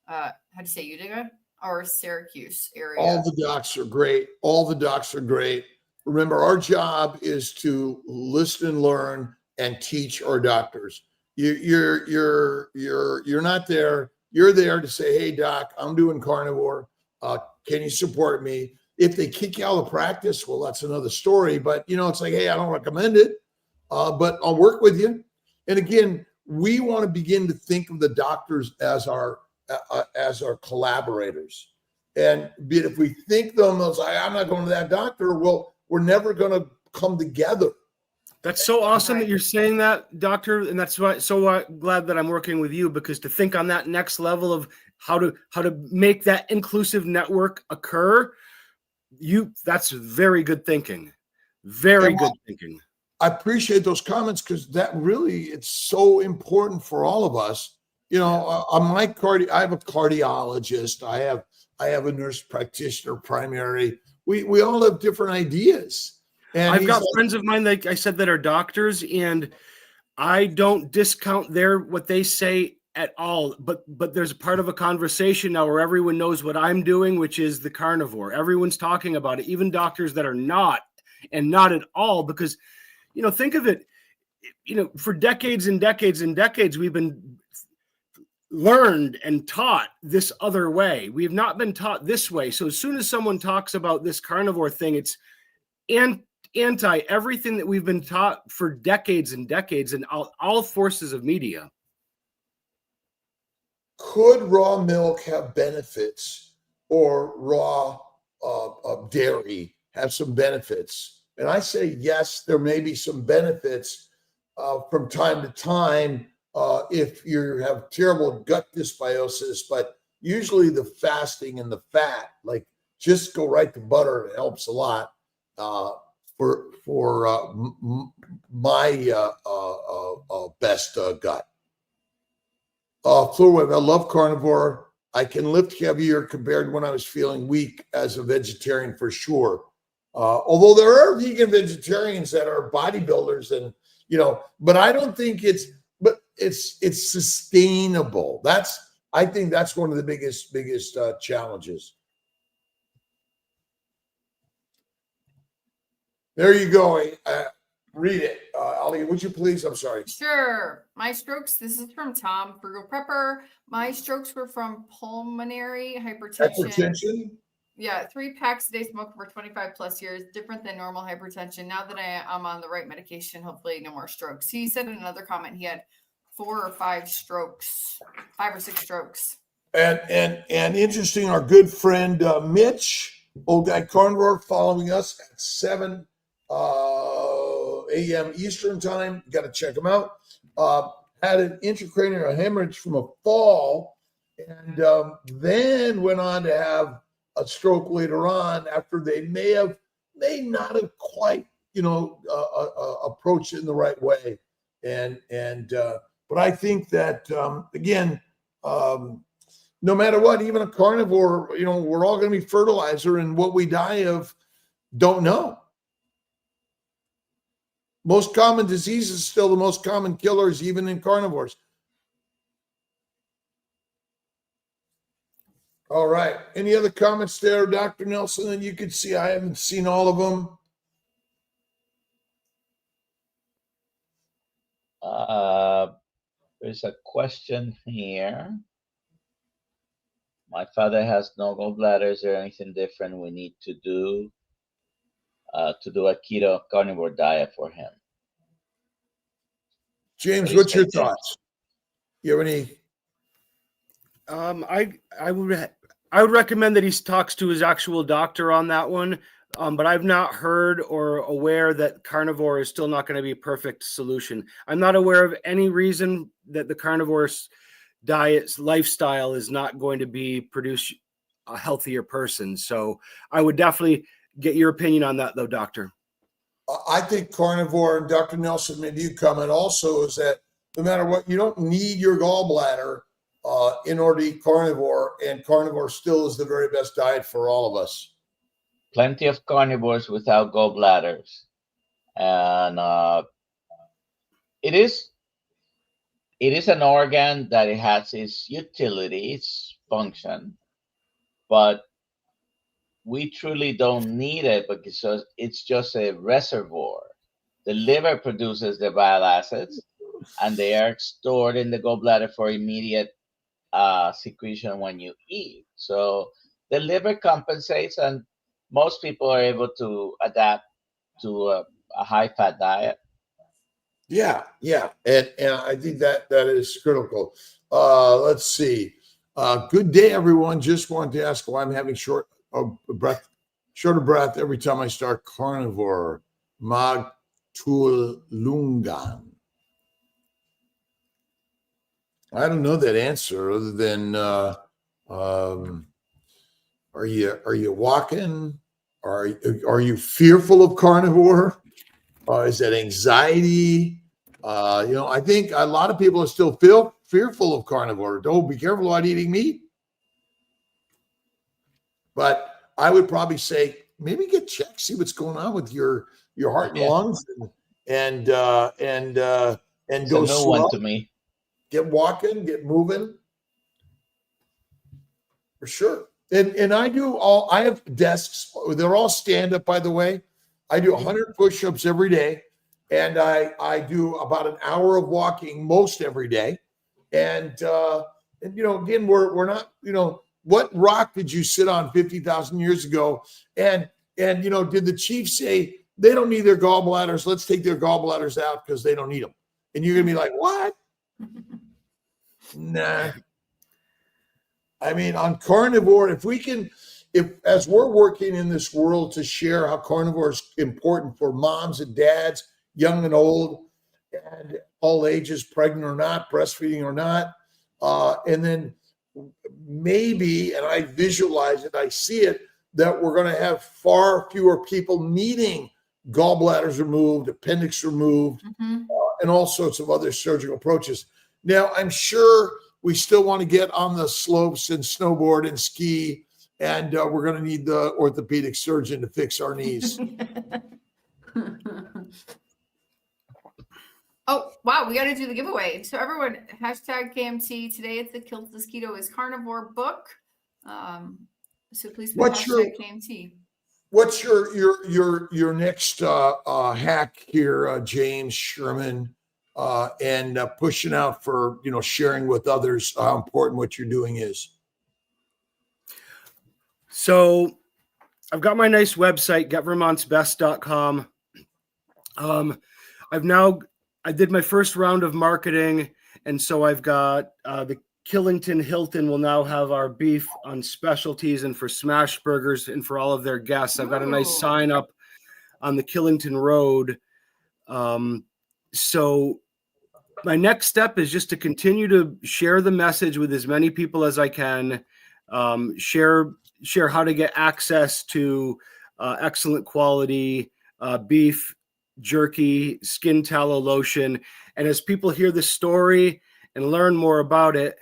how do you say, Utica or Syracuse area? All the docs are great. Remember, our job is to listen and learn and teach our doctors. You're not there. You're there to say, hey, doc, I'm doing carnivore. Can you support me? If they kick you out of practice, well, that's another story. But, it's like, hey, I don't recommend it, but I'll work with you. And again, we want to begin to think of the doctors as our collaborators. And if we think them as like, I'm not going to that doctor, well, we're never going to come together. That's so awesome that you're saying that, doctor. And that's why so glad that I'm working with you, because to think on that next level of how to make that inclusive network occur, that's very good thinking. Very good thinking. I appreciate those comments, because that really, it's so important for all of us. On my I have a cardiologist. I have a nurse practitioner, primary. We all have different ideas. And I've got friends of mine, like I said, that are doctors, and I don't discount what they say at all. But there's a part of a conversation now where everyone knows what I'm doing, which is the carnivore. Everyone's talking about it, even doctors that are not at all, because, think of it, for decades and decades and decades, we've been learned and taught this other way. We have not been taught this way. So as soon as someone talks about this carnivore thing, it's anti everything that we've been taught for decades and decades, and all forces of media. could raw milk have benefits, or raw dairy have some benefits? And I say yes, there may be some benefits from time to time if you have terrible gut dysbiosis, but usually the fasting and the fat, like just go right to butter, it helps a lot for my best gut. Fluid, I love carnivore. I can lift heavier compared to when I was feeling weak as a vegetarian for sure. Although there are vegan vegetarians that are bodybuilders, and but I don't think it's sustainable. I think that's one of the biggest challenges. There you go. Read it, Ali. Would you please? I'm sorry. Sure. My strokes. This is from Tom, Frugal Prepper. My strokes were from pulmonary hypertension. Yeah, 3 packs a day, smoke for 25 plus years, different than normal hypertension. Now that I'm on the right medication, hopefully no more strokes. He said in another comment he had 4 or 5 strokes, 5 or 6 strokes. And interesting, our good friend Mitch, Old Guy Carnivore, following us at 7 a.m. Eastern time. You got to check him out. Had an intracranial hemorrhage from a fall, and then went on to have a stroke later on after they may not have quite approached it in the right way. But I think that again, no matter what, even a carnivore, we're all going to be fertilizer, and what we die of, don't know. Most common diseases still the most common killers, even in carnivores. All right. Any other comments there, Dr. Nelson? And you can see I haven't seen all of them. There's a question here. My father has no gallbladder. Is there anything different we need to do a keto carnivore diet for him? James, what's your thoughts? You have any? I would recommend that he talks to his actual doctor on that one. But I've not heard or aware that carnivore is still not going to be a perfect solution. I'm not aware of any reason that the carnivore diet's lifestyle is not going to produce a healthier person. So I would definitely get your opinion on that, though, doctor. I think carnivore, and Dr. Nelson, maybe you comment also, is that no matter what, you don't need your gallbladder in order to eat carnivore, and carnivore still is the very best diet for all of us. Plenty of carnivores without gallbladders, and it is an organ that it has its utility, its function, but we truly don't need it because it's just a reservoir. The liver produces the bile acids, and they are stored in the gallbladder for immediate secretion when you eat. So the liver compensates, and most people are able to adapt to a high-fat diet. Yeah. And I think that is critical. Let's see. Good day, everyone. Just wanted to ask why I'm having shorter breath every time I start carnivore. Magtulungan. I don't know that answer other than are you walking? Are you fearful of carnivore? Is that anxiety? I think a lot of people are still fearful of carnivore. Oh, be careful about eating meat. But I would probably say maybe get checked, see what's going on with your heart and lungs, and go slow. One to me. Get walking, get moving, for sure. And I have desks. They're all stand up, by the way. I do 100 push-ups every day, and I do about an hour of walking most every day. And again, we're not, what rock did you sit on 50,000 years ago? And did the chief say they don't need their gallbladders? Let's take their gallbladders out because they don't need them. And you're gonna be like, what? Nah. I mean, on carnivore, if as we're working in this world to share how carnivore is important for moms and dads, young and old, and all ages, pregnant or not, breastfeeding or not, and then maybe, and I visualize it, I see it, that we're going to have far fewer people needing gallbladders removed, appendix removed, and all sorts of other surgical approaches. Now, I'm sure we still want to get on the slopes and snowboard and ski, and we're going to need the orthopedic surgeon to fix our knees. Oh, wow. We got to do the giveaway. So everyone, hashtag KMT. Today it's the Kiltz Mosquito is Carnivore book. So please put hashtag KMT. What's your next hack here, James Sherman, and pushing out for, sharing with others how important what you're doing is? So I've got my nice website, getvermontsbest.com. I did my first round of marketing, and so I've got the Killington Hilton will now have our beef on specialties and for smash burgers and for all of their guests. I've got a nice sign up on the Killington Road. So my next step is just to continue to share the message with as many people as I can, share how to get access to excellent quality beef jerky, skin tallow lotion. And as people hear the story and learn more about it,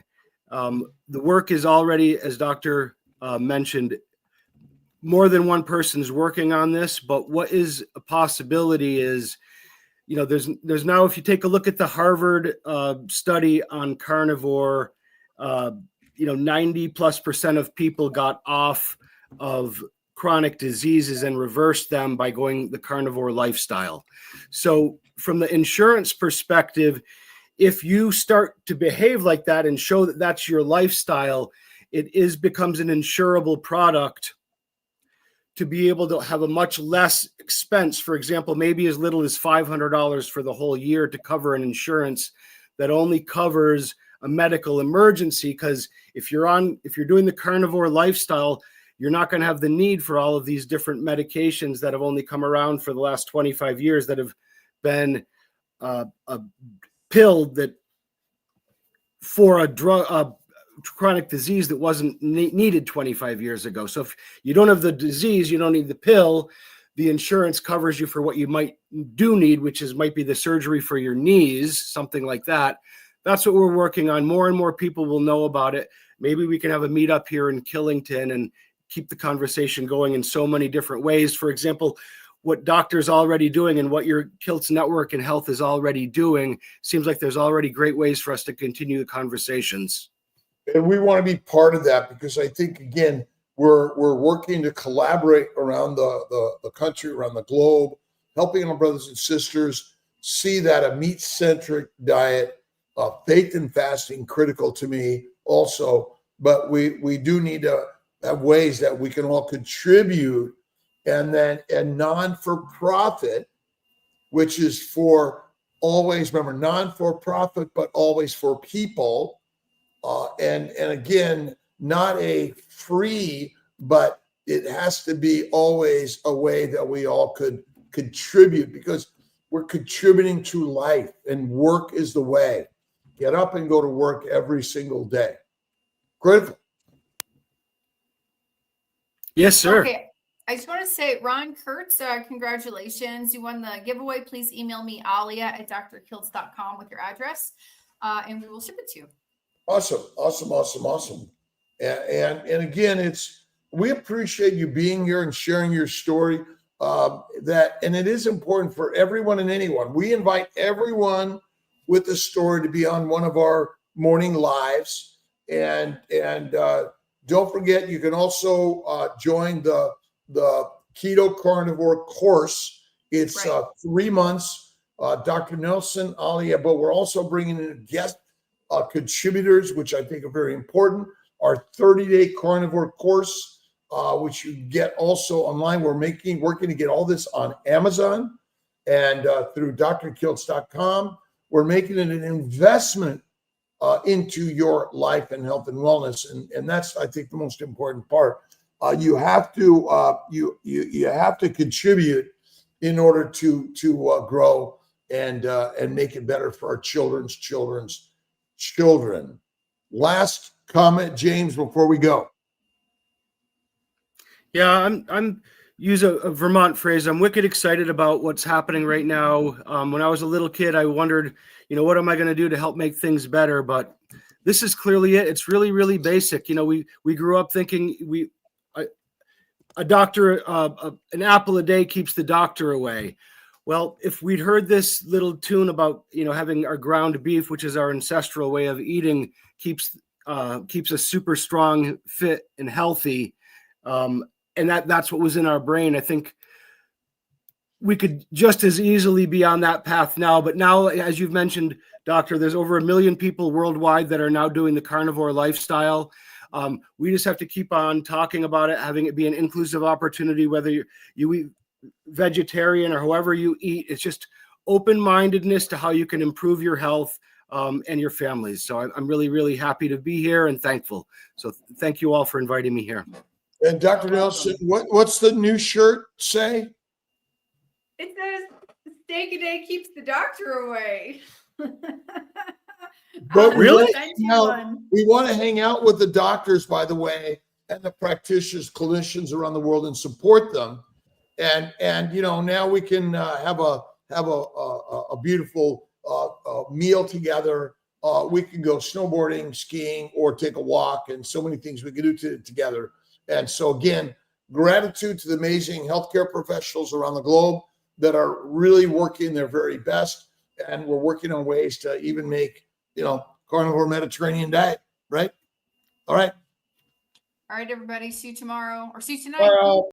the work is already, as Dr. Mentioned, more than one person's working on this. But what is a possibility is, there's now, if you take a look at the Harvard study on carnivore, 90+% of people got off of chronic diseases and reverse them by going the carnivore lifestyle. So from the insurance perspective, if you start to behave like that and show that that's your lifestyle, it becomes an insurable product to be able to have a much less expense. For example, maybe as little as $500 for the whole year to cover an insurance that only covers a medical emergency. Because if you're doing the carnivore lifestyle, you're not going to have the need for all of these different medications that have only come around for the last 25 years that have been a pill that for a chronic disease that wasn't needed 25 years ago. So if you don't have the disease, you don't need the pill. The insurance covers you for what you might need, which might be the surgery for your knees, something like that. That's what we're working on. More and more people will know about it. Maybe we can have a meetup here in Killington and keep the conversation going in so many different ways. For example, what doctors already doing and what your Kiltz Network and Health is already doing, seems like there's already great ways for us to continue the conversations. And we want to be part of that because I think, again, we're working to collaborate around the country, around the globe, helping our brothers and sisters see that a meat-centric diet, faith and fasting, critical to me also, but we do need to have ways that we can all contribute, and then a non-for-profit, which is for always, remember, non-for-profit, but always for people. And again, not a free, but it has to be always a way that we all could contribute, because we're contributing to life, and work is the way. Get up and go to work every single day. Critical. Yes, sir. Okay. I just want to say, Ron Kurtz, congratulations. You won the giveaway. Please email me, alia@drkiltz.com with your address, and we will ship it to you. Awesome. And again, we appreciate you being here and sharing your story. And it is important for everyone and anyone. We invite everyone with a story to be on one of our morning lives. And don't forget, you can also join the Keto Carnivore course. It's 3 months. Dr. Nelson, Alia, but we're also bringing in guest contributors, which I think are very important. Our 30-day carnivore course, which you get also online. We're working to get all this on Amazon and through drkiltz.com. We're making it an investment into your life and health and wellness. And that's, I think, the most important part. You have to you have to contribute in order to grow and make it better for our children's children. Last comment, James, before we go. Yeah, I'm use a Vermont phrase. I'm wicked excited about what's happening right now. When I was a little kid, I wondered, what am I going to do to help make things better? But this is clearly it. It's really, really basic. We grew up thinking a doctor, an apple a day keeps the doctor away. Well, if we'd heard this little tune about, having our ground beef, which is our ancestral way of eating, keeps us super strong, fit, and healthy. And that's what was in our brain. I think we could just as easily be on that path now. But now, as you've mentioned, Doctor, there's over 1 million people worldwide that are now doing the carnivore lifestyle. We just have to keep on talking about it, having it be an inclusive opportunity, whether you eat vegetarian or however you eat. It's just open-mindedness to how you can improve your health and your families. So I'm really, really happy to be here and thankful. So thank you all for inviting me here. And Dr. Nelson, what's the new shirt say? It says steak a day keeps the doctor away. But really? We want to hang out with the doctors, by the way, and the practitioners, clinicians around the world, and support them. And now we can have a beautiful meal together. We can go snowboarding, skiing, or take a walk, and so many things we can do together. And so again, gratitude to the amazing healthcare professionals around the globe that are really working their very best. And we're working on ways to even make, carnivore Mediterranean diet, right? All right. All right, everybody. See you tomorrow or see you tonight.